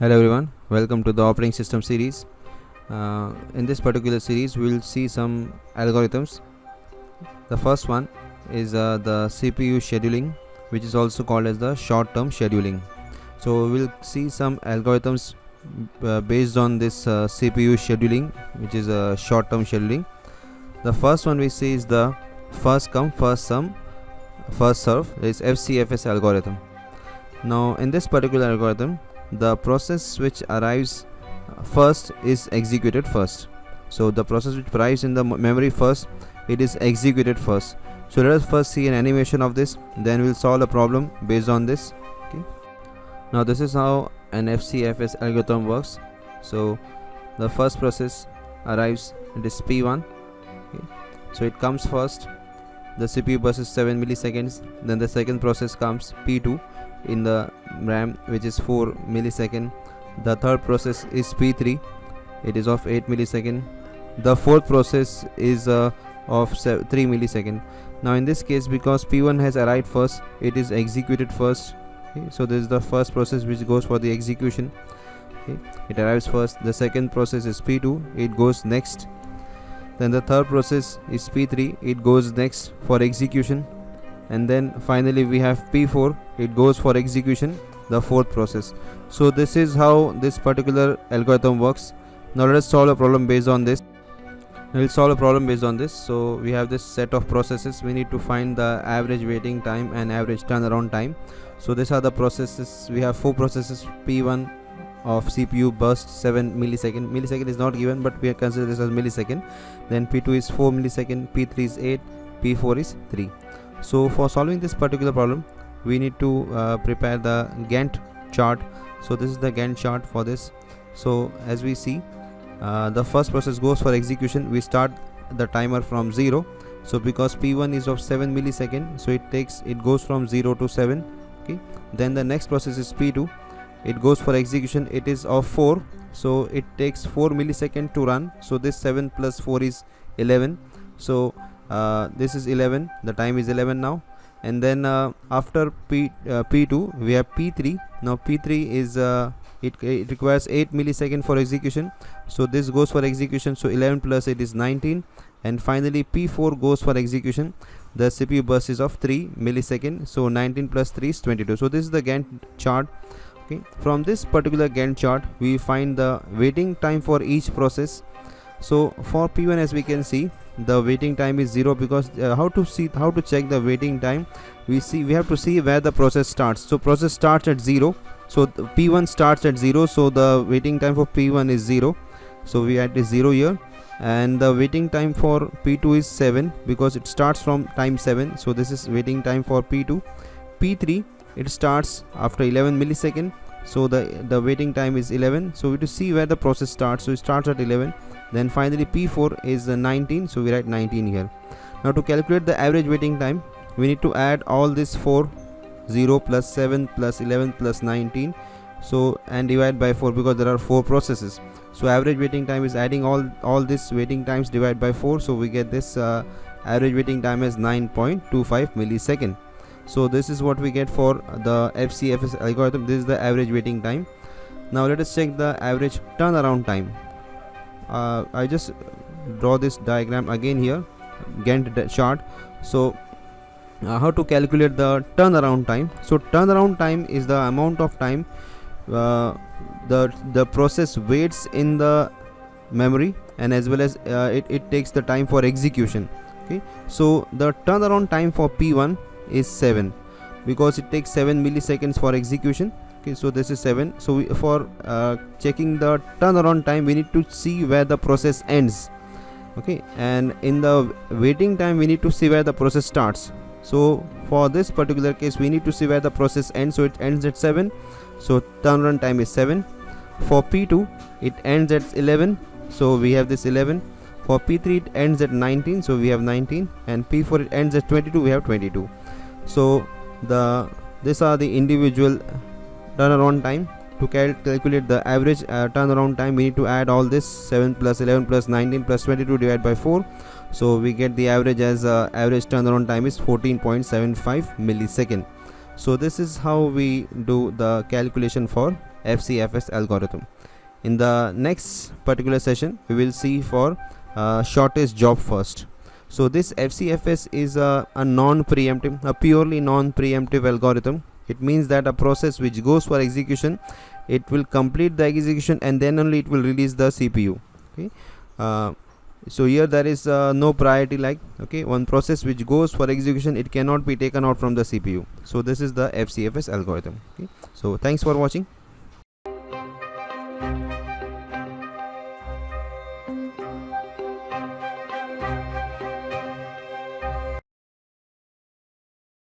Hello everyone, welcome to the operating system series. In this particular series we will see some algorithms. The first one is the CPU scheduling, which is also called as the short-term scheduling. So we will see some algorithms based on this CPU scheduling, which is a short-term scheduling. The first one we see is the first come first serve, is FCFS algorithm. Now in this particular algorithm, the process which arrives first is executed first. So the process which arrives in the memory first, it is executed first. So let us first see an animation of this, then we'll solve a problem based on this. Okay. Now this is how an FCFS algorithm works. So the first process arrives, it is P1. Okay. So it comes first, the CPU bus is 7 milliseconds. Then the second process comes, P2, in the RAM, which is 4 millisecond. The third process is P3, it is of 8 millisecond. The fourth process is of 3 millisecond. Now in this case, because P1 has arrived first, it is executed first. Okay. So this is the first process which goes for the execution. Okay. It arrives first. The second process is P2, it goes next. Then the third process is P3, it goes next for execution. And then finally we have P4, it goes for execution, the fourth process. So this is how this particular algorithm works. Now let us solve a problem based on this. We will solve a problem based on this. So we have this set of processes. We need to find the average waiting time and average turnaround time. So these are the processes. We have 4 processes. P1 of CPU burst 7 millisecond. Millisecond is not given, but we consider this as millisecond. Then P2 is 4 millisecond, P3 is 8, P4 is 3. So for solving this particular problem, we need to prepare the Gantt chart. So this is the Gantt chart for this. So as we see, the first process goes for execution. We start the timer from 0. So because P1 is of 7 millisecond, so it goes from 0 to 7. Okay. Then the next process is P2. It goes for execution. It is of 4. So it takes 4 millisecond to run. So this 7 plus 4 is 11. So this is 11, the time is 11 now. And then after P2 we have P3. Now P3 is it requires 8 millisecond for execution, so this goes for execution. So 11 plus 8 is 19. And finally P4 goes for execution. The CPU burst is of 3 millisecond, so 19 plus 3 is 22. So this is the Gantt chart. Okay. From this particular Gantt chart we find the waiting time for each process. So for P1, as we can see, the waiting time is 0, because how to check the waiting time, we have to see where the process starts. So process starts at 0, so P1 starts at 0, so the waiting time for P1 is 0, so we add 0 here. And the waiting time for P2 is 7, because it starts from time 7, so this is waiting time for P2. P3, it starts after 11 millisecond, so the waiting time is 11. So we have to see where the process starts, so it starts at 11. Then finally P4 is 19, so we write 19 here. Now to calculate the average waiting time, we need to add all this 4, 0 plus 7 plus 11 plus 19, so and divide by 4, because there are 4 processes. So average waiting time is adding all this waiting times, divide by 4, so we get this average waiting time as 9.25 millisecond. So this is what we get for the FCFS algorithm. This is the average waiting time. Now let us check the average turnaround time. I just draw this diagram again here, Gantt chart. So how to calculate the turnaround time? So turnaround time is the amount of time the process waits in the memory, and as well as it takes the time for execution. Okay. So the turnaround time for P1 is 7, because it takes 7 milliseconds for execution. Okay, so this is 7. So for checking the turnaround time, we need to see where the process ends. Okay, and in the waiting time we need to see where the process starts. So for this particular case, we need to see where the process ends, so it ends at 7, so turnaround time is 7. For P2, it ends at 11, so we have this 11. For P3, it ends at 19, so we have 19. And P4, it ends at 22, we have 22. So these are the individual turnaround time. To calculate the average turnaround time, we need to add all this 7 plus 11 plus 19 plus 22 divided by 4. So we get the average as average turnaround time is 14.75 millisecond. So this is how we do the calculation for FCFS algorithm. In the next particular session, we will see for shortest job first. So this FCFS is a non-preemptive, a purely non-preemptive algorithm. It means that a process which goes for execution, it will complete the execution and then only it will release the CPU. Okay. So here there is no priority like, okay, one process which goes for execution, it cannot be taken out from the CPU. So this is the FCFS algorithm. Okay. So thanks for watching.